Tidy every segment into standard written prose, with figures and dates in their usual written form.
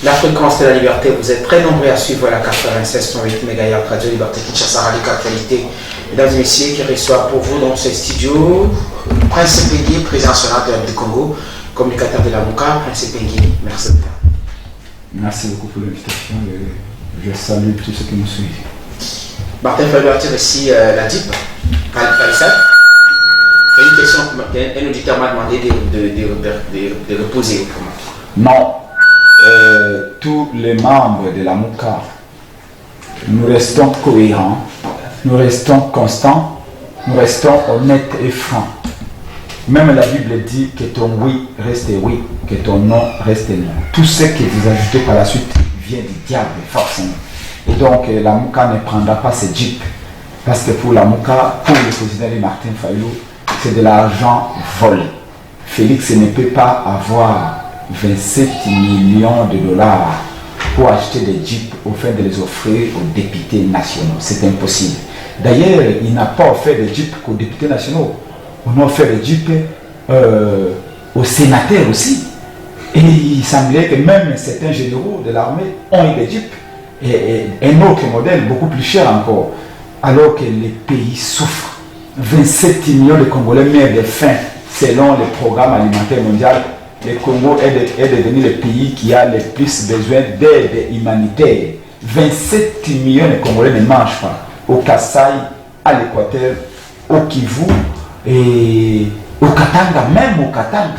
La fréquence de la liberté, vous êtes très nombreux à suivre la 96.8 MHz Radio Liberté Kinshasa Radio Actualité. Mesdames et messieurs, qui reçoit pour vous dans ce studio Prince Pengui, président sénateur du Congo, communicateur de la Mouka. Prince Pengui, merci beaucoup. Merci beaucoup pour l'invitation. Je salue tous ceux qui nous suivent. Martin Fayulu a ici la DIP, Kalissa. Une question qu'un auditeur m'a demandé de reposer pour moi. Non. Tous les membres de la Mouka, nous restons cohérents, nous restons constants, nous restons honnêtes et francs. Même la Bible dit que ton oui reste oui, que ton non reste non. Tout ce que vous ajoutez par la suite vient du diable, forcément. Et donc la Mouka ne prendra pas ce jeep. Parce que pour la Mouka, pour le président Martin Fayulu, c'est de l'argent volé. Félix ne peut pas avoir 27 millions de dollars pour acheter des jeeps afin de les offrir aux députés nationaux. C'est impossible. D'ailleurs, il n'a pas offert des jeeps qu'aux députés nationaux. On a offert des jeeps aux sénateurs aussi. Et il semblait que même certains généraux de l'armée ont eu des jeeps. Et un autre modèle, beaucoup plus cher encore. Alors que les pays souffrent. 27 millions de Congolais meurent de faim selon le programme alimentaire mondial. Le Congo est devenu le pays qui a le plus besoin d'aide humanitaire. 27 millions de Congolais ne mangent pas. Au Kasaï, à l'Équateur, au Kivu et au Katanga, même au Katanga,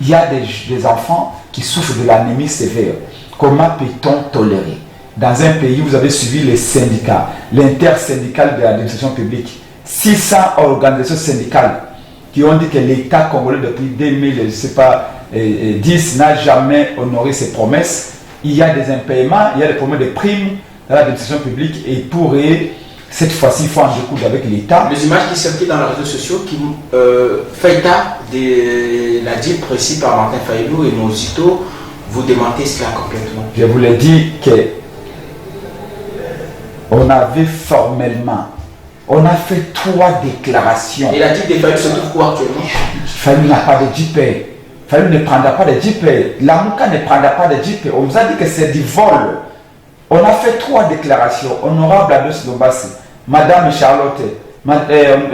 il y a des enfants qui souffrent de l'anémie sévère. Comment peut-on tolérer? Dans un pays où vous avez suivi les syndicats, l'intersyndicale de l'administration publique, 600 organisations syndicales qui ont dit que l'État congolais depuis 2010 n'a jamais honoré ses promesses. Il y a des impaiements, il y a des problèmes de primes dans l'administration publique et pour cette fois-ci, il faut en découdre avec l'État. Les images qui circulent dans les réseaux sociaux qui font état de la DIP précis par Martin Fayulu et Mozito, vous démentez cela complètement. Je vous l'ai dit que on avait formellement, on a fait 3 déclarations. Et la DIP de Fayulu se trouve quoi actuellement? Fayulu n'a pas de JP. Fayulu ne prendra pas de JP. La Mouka ne prendra pas de JP. On nous a dit que c'est du vol. On a fait 3 déclarations. Honorable Ados Lombassi, Madame Charlotte,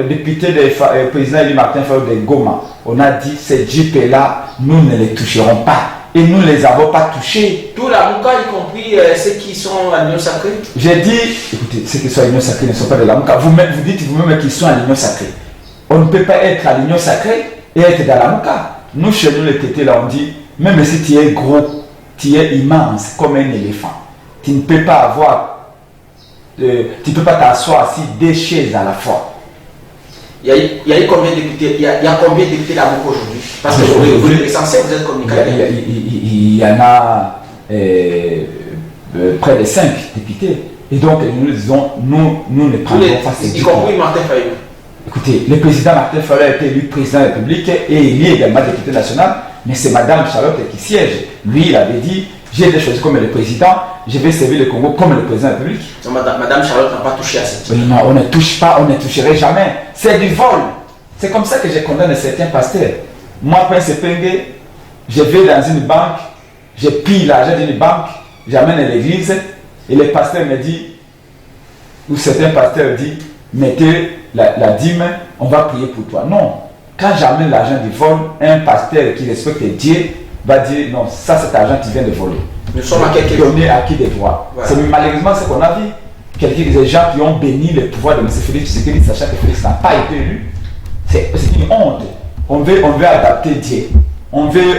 député de président Martin Fayulu de Goma, on a dit ces JP-là, nous ne les toucherons pas. Et nous ne les avons pas touchés. Tout la Mouka, y compris ceux qui sont à l'Union Sacrée. J'ai dit, écoutez, ceux qui sont à l'Union Sacrée ne sont pas de la Mouka. Vous dites vous-même qu'ils sont à l'Union Sacrée. On ne peut pas être à l'Union Sacrée et être dans la Mouka. Nous, chez nous, les tétés, là, on dit, même si tu es gros, tu es immense comme un éléphant. Tu ne peux pas avoir, tu ne peux pas t'asseoir assis 2 chaises à la fois. Il y a eu combien de députés? Il y a combien de députés là-bas aujourd'hui? Parce que vous êtes censé, vous êtes communicateur. Il y en a près de 5 députés. Et donc, nous disons, nous ne prendrons pas ces députés. Y compris Martin Fayulu. Écoutez, le président Martin Fayulu a été élu président de la République et il est également député national, mais c'est Madame Charlotte qui siège. Lui, il avait dit, j'ai été choisi comme le président, je vais servir le Congo comme le président de la République. Donc, Madame Charlotte n'a pas touché à cette. Non, on ne touche pas, on ne toucherait jamais. C'est du vol. C'est comme ça que je condamne certains pasteurs. Moi, Prince Pengui, je vais dans une banque, je pille l'argent d'une banque, j'amène à l'église et le pasteur me dit, ou certains pasteurs disent, mettez la dîme, on va prier pour toi. Non. Quand j'amène l'argent du vol, un pasteur qui respecte Dieu va dire, non, ça c'est argent qui vient de voler. Nous sommes à quelqu'un donné à qui des droits. Voilà. C'est malheureusement ce qu'on a vu. Des gens qui ont béni le pouvoir de M. Félix Tshisekedi, sachant que Félix n'a pas été élu. C'est une honte. On veut adapter Dieu. On veut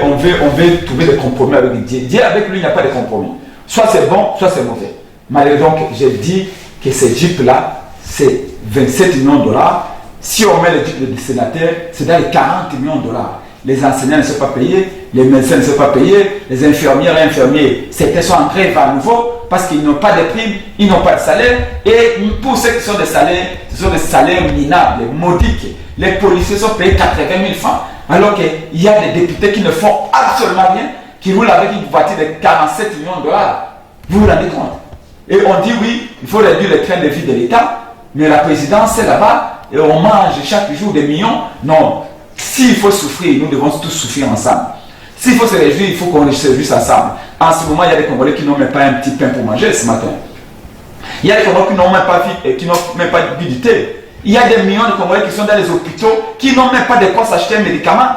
trouver des compromis avec Dieu. Dieu, avec lui, il n'y a pas de compromis. Soit c'est bon, soit c'est mauvais. Malheureusement, donc, je dis que ces jeeps-là, c'est 27 millions de dollars. Si on met les jeeps de sénateurs, c'est dans les 40 millions de dollars. Les enseignants ne sont pas payés, les médecins ne sont pas payés, les infirmières et infirmiers, certains sont en grève à nouveau parce qu'ils n'ont pas de primes, ils n'ont pas de salaire. Et pour ceux qui sont des salaires, ce sont des salaires minables, modiques. Les policiers sont payés 80 000 francs, alors qu'il y a des députés qui ne font absolument rien, qui roulent avec une voiture de 47 millions de dollars. Vous vous rendez compte? Et on dit oui, il faut réduire le train de vie de l'État, mais la présidence est là-bas et on mange chaque jour des millions. Non. S'il faut souffrir, nous devons tous souffrir ensemble. S'il faut se réjouir, il faut qu'on se réjouisse ensemble. En ce moment, il y a des Congolais qui n'ont même pas un petit pain pour manger ce matin. Il y a des Congolais qui n'ont même pas vu du thé. Il y a des millions de Congolais qui sont dans les hôpitaux, qui n'ont même pas de quoi s'acheter un médicament.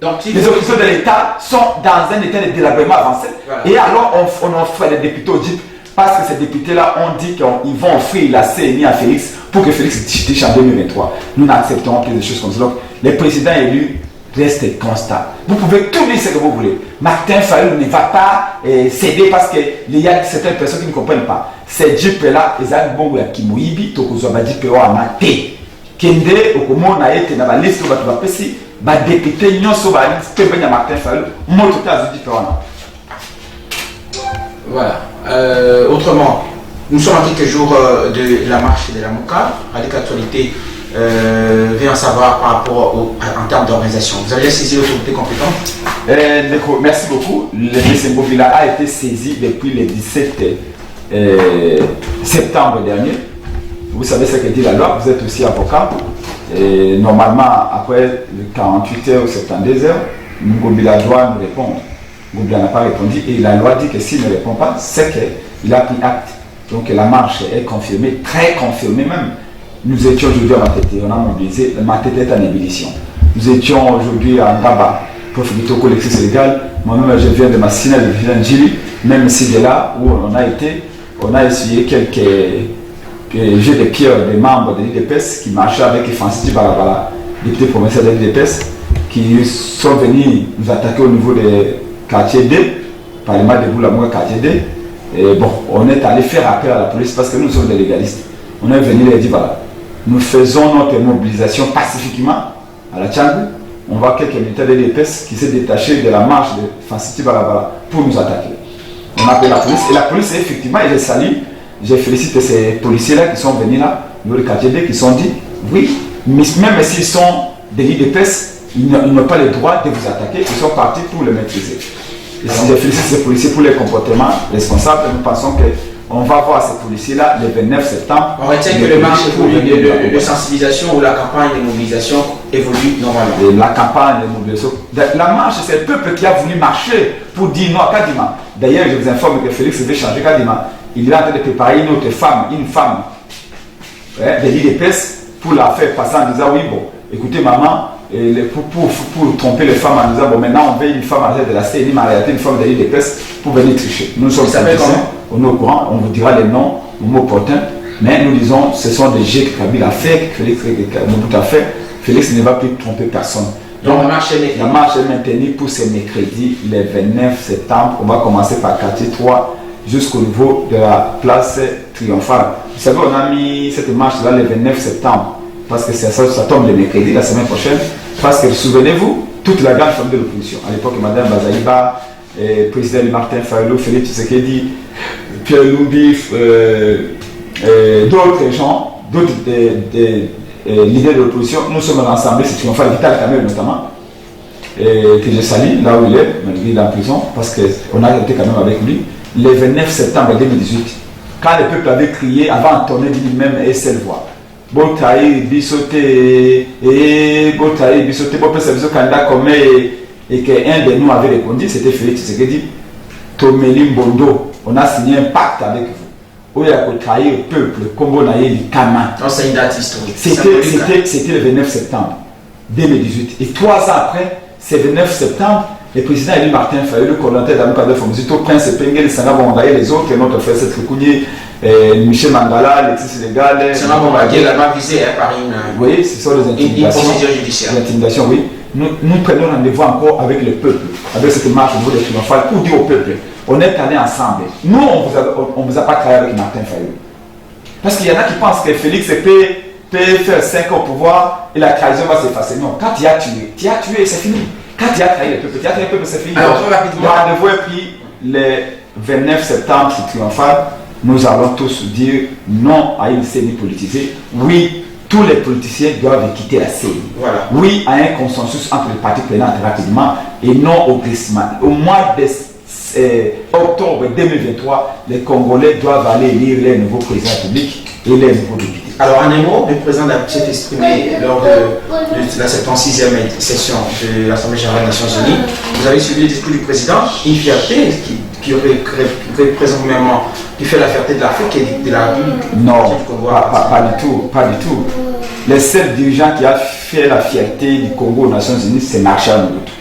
Donc, les hôpitaux de l'État sont dans un état de délabrement avancé. Voilà. Et alors, on offre les députés au DIP, parce que ces députés-là ont dit qu'ils vont offrir la CNI à Félix pour que Félix déchiche en 2023. Nous n'accepterons plus de choses comme ça. Donc, les présidents élus restent constants. Vous pouvez tout dire ce que vous voulez. Martin Fayulu ne va pas céder parce qu'il y a certaines personnes qui ne comprennent pas. Ces DIP-là, ils ont bon à Kimoyibi, Tokozwa DIP à Maté. Kende, Okomona été dans la liste de la PSI. Député nyonso ba liste pe Martin Fayulu moto ta différent. Voilà. Autrement, nous sommes à quelques jours de la marche de la Mouka. Radio Actualité veut en savoir par rapport en termes d'organisation. Vous avez saisi l'autorité compétente? Merci beaucoup. Le Messengo Villa a été saisi depuis le 17 septembre dernier. Vous savez ce que dit la loi, vous êtes aussi avocat. Et normalement, après 48 heures ou 72 heures, Ngobila doit nous répondre. Ngobila n'a pas répondu et la loi dit que s'il ne répond pas, c'est qu'il a pris acte. Donc la marche est confirmée, très confirmée même. Nous étions aujourd'hui à Matete, on a mobilisé, Matete est en ébullition. Nous étions aujourd'hui à Ngaba pour faire du collectif légal. Moi-même, je viens de Massina, de Vilangili, même si de là où on a essuyé quelques jeux de pierre des membres de l'IDPS qui marchaient avec Francis Barabara, député provincial de l'IDPS, qui sont venus nous attaquer au niveau des quartiers D, Parlement de Boulamoua quartier D. Et bon, on est allé faire appel à la police parce que nous sommes des légalistes. On est venu leur dire voilà, nous faisons notre mobilisation pacifiquement à la Tchangou. On voit quelques militaires de l'IDPS qui s'est détaché de la marche de Francis Barabara pour nous attaquer. On a appelé la police et la police effectivement, elle est salie. Je félicite ces policiers-là qui sont venus là, le quartier D, qui sont dit, oui, mais même s'ils sont des l'IDPS, ils n'ont pas le droit de vous attaquer, ils sont partis pour le maîtriser. Et si je félicite ces policiers pour les comportements responsables, nous pensons qu'on va voir ces policiers-là le 29 septembre. On retient que le marche de sensibilisation ou la campagne de mobilisation évolue normalement. Et la campagne de mobilisation, la marche, c'est le peuple qui a voulu marcher pour dire non à Kadima. D'ailleurs, je vous informe que Félix veut changer Kadima. Il est en train de préparer une femme de l'IDPS pour la faire passer en disant oui, bon, écoutez maman, pour tromper les femmes en disant bon, maintenant on veut une femme en tête de la CNI, mais en réalité une femme de l'IDPS pour venir tricher. Nous sommes on est au courant, on vous dira les noms, le mot opportun, mais nous disons ce sont des jets que Kabila a fait, que Félix a fait. Félix ne va plus tromper personne. Donc la marche est maintenue pour ce mercredi, le 29 septembre. On va commencer par quartier 3. Jusqu'au niveau de la place triomphale. Vous savez, on a mis cette marche-là le 29 septembre, parce que ça tombe le mercredi, la semaine prochaine, parce que, souvenez-vous, toute la grande famille de l'opposition, à l'époque, Mme Bazaïba, président Martin Fayulu, Félix Tshisekedi, Pierre Lumbi, d'autres gens, d'autres leaders de l'opposition, nous sommes rassemblés, c'est triomphal, Vital Kamel notamment, que je salue, là où il est, malgré il est en prison, parce qu'on a été quand même avec lui. Le 29 septembre 2018, quand le peuple avait crié avant d'entonner lui-même et seule voix. Botaï, Bissoté, Botaï, Bissoté, Bopé, c'est le candidat comme et qu'un de nous avait répondu, c'était Félix Tshisekedi, Tomelim Bondo, on a signé un pacte avec vous. Où il y a trahir le peuple, comme on a eu le Kama. C'est une date historique. C'était le 29 septembre 2018. Et 3 ans après, c'est le 29 septembre. Le président élu Martin Fayulu, le coordonnateur d'Amouka de Fomzito, Prince Pengel, Sana Bongaye, les autres, notre frère Setrikouni, Michel Mangala, Alexis Légal. Sana Bongaye, la main visée par une. Oui, ce sont des intimidations. Une procédure judiciaire. Des intimidations, oui. Nous prenons rendez-vous encore avec le peuple, avec cette marche au niveau des triomphales, pour dire au peuple, on est allés ensemble. Nous, on ne vous a pas travaillé avec Martin Fayulu. Parce qu'il y en a qui pensent que Félix peut faire 5 ans au pouvoir et la trahison va s'effacer. Non, quand tu as tué, c'est fini. Quand il a trahi le peuple, c'est fini. Alors, très rapidement. Le rendez-vous est pris le 29 septembre, c'est triomphal. Nous allons tous dire non à une CENI politisée. Oui, tous les politiciens doivent quitter la CENI. Voilà. Oui à un consensus entre les partis prenantes rapidement et non au glissement. Au mois d'octobre 2023, les Congolais doivent aller élire les nouveaux présidents publics et les nouveaux députés. Alors, en un mot, le président s'est exprimé lors de la 76e session de l'Assemblée générale des Nations Unies. Vous avez suivi le discours du président, une fierté qui représente même, qui fait la fierté de l'Afrique et de la République. Non, pas du tout, pas du tout. Le seul dirigeant qui a fait la fierté du Congo aux Nations Unies, c'est Marshall Mobutu.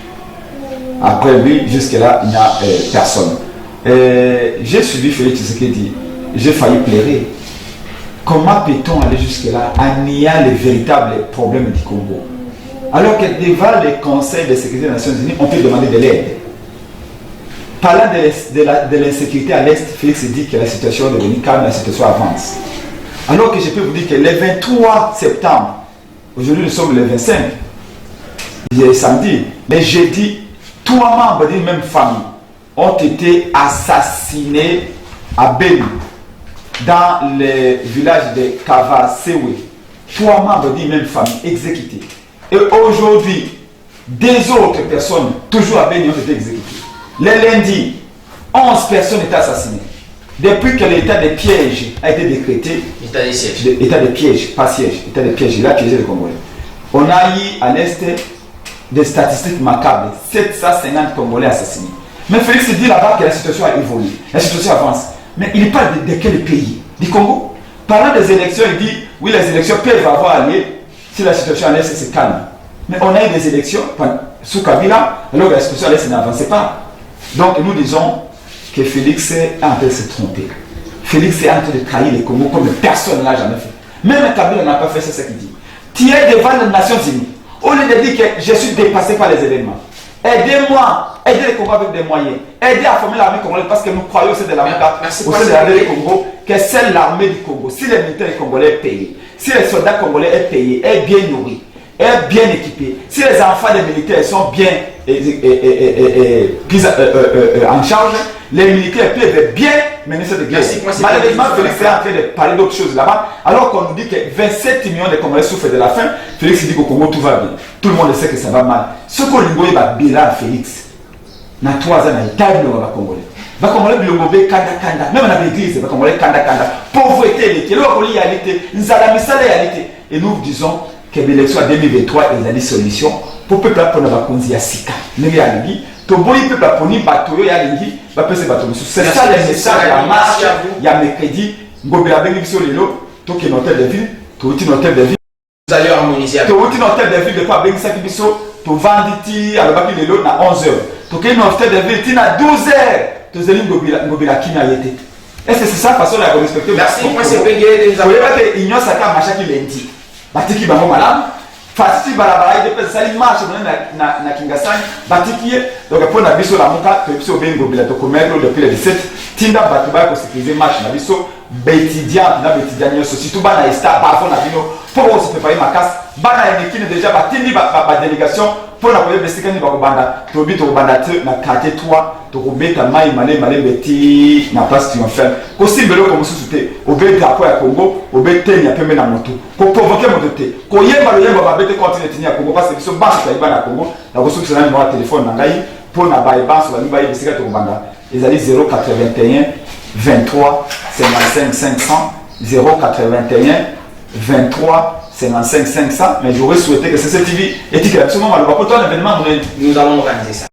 Après lui, jusque-là, il n'y a personne. J'ai suivi Félix Tshisekedi, j'ai failli pleurer. Comment peut-on aller jusque-là en niant les véritables problèmes du Congo? Alors que devant les conseils de sécurité des Nations Unies, on peut demander de l'aide. Parlant de l'insécurité à l'Est, Félix dit que la situation est devenue calme, la situation avance. Alors que je peux vous dire que le 23 septembre, aujourd'hui nous sommes le 25, samedi, le jeudi, 3 membres d'une même famille ont été assassinés à Beni, dans le village de Kavasewe. 3 membres d'une même famille exécutés. Et aujourd'hui, 2 autres personnes, toujours à Beni, ont été exécutées. Le lundi, 11 personnes étaient assassinées. Depuis que l'état de piège a été décrété, état de siège. État de piège, pas siège, état de piège, il a piégé les Congolais. On a eu à l'Est des statistiques macabres, 750 Congolais assassinés. Mais Félix dit là-bas que la situation a évolué, la situation avance. Mais il parle de quel pays? Du Congo. Parlant des élections, il dit oui, les élections peuvent avoir lieu si la situation à l'Est se calme. Mais on a eu des élections sous Kabila, alors que la situation à l'Est n'avançait pas. Donc nous disons que Félix est en train de se tromper. Félix est en train de trahir les Congo comme personne ne l'a jamais fait. Même Kabila n'a pas fait ce qu'il dit. Tu es devant les Nations Unies. Au lieu de dire que je suis dépassé par les événements. Aidez-moi, aidez les Congos avec des moyens. Aidez à former l'armée congolaise parce que nous croyons au sein de l'armée du Congo que c'est l'armée du Congo. Si les militaires congolais est payé, si les soldats congolais est payé, est bien nourri, est bien équipé, si les enfants des militaires sont bien pris en charge, les militaires peuvent bien mener cette guerre. Malheureusement, Félix est en train de parler d'autres choses là-bas, alors qu'on nous dit que 27 millions de Congolais souffrent de la faim. Félix dit qu'au Congo tout va bien. Tout le monde sait que ça va mal. Ce qu'on lui va bilan Félix, dans 3 ans, il y a des Congolais. Les Congolais bilongo be kanda kanda, même dans l'église, les Congolais kanda kanda. Pauvreté, les Congolais réalité, nous allons la réalité. Et nous disons que l'élection 2023 est la solution pour le peuple pour la vacances à Sika. Nous allons toboyi peuple poni batoyo ya lingi ba pese bato musu. C'est ça le message ya marche ya mercredi ngobela bengi biso lelo to ke hôtel de ville to uti hôtel de ville. Vous allez harmoniser. To uti hôtel de ville de quoi bengi saki biso to venditi alobaki lelo na 11h. To ke hôtel de ville tina 12h. To zeli ngobela kinya yete. Est-ce que c'est ça façon la respecter? Merci moi c'est payé nous avons pas que union saka machaki lundi. Batiki bango malamu. Fasiti barabara de pesa sali marche na Kingasani batiki donc pour na biso la muka to biso bengo bila to komero depuis le 17 tinda batu ba ko sécuriser marche na biso betidia na betidia nyoso surtout bana esta ba fona bino pour se préparer makas bana ekine déjà batindi ba délégation pour na koyeba sikani ba ko banda to bi to banda te na kate 3 to ko beta mai male beti na place triomphale ko simbelo ko mususu te obeta drapeau ya Congo obeta nya pembe na moto ko provoquer moto te ko yemba lo yemba ba bete continent ya Congo parce que biso ba sa ibana Congo na ko sukisa na numéro téléphone na ngai pour na ba ibanso ba niba ibisika to banda ezali 081 23 55 500 081 23 55 500 mais j'aurais souhaité que CCTV éthique absolument le événement nous allons organiser ça.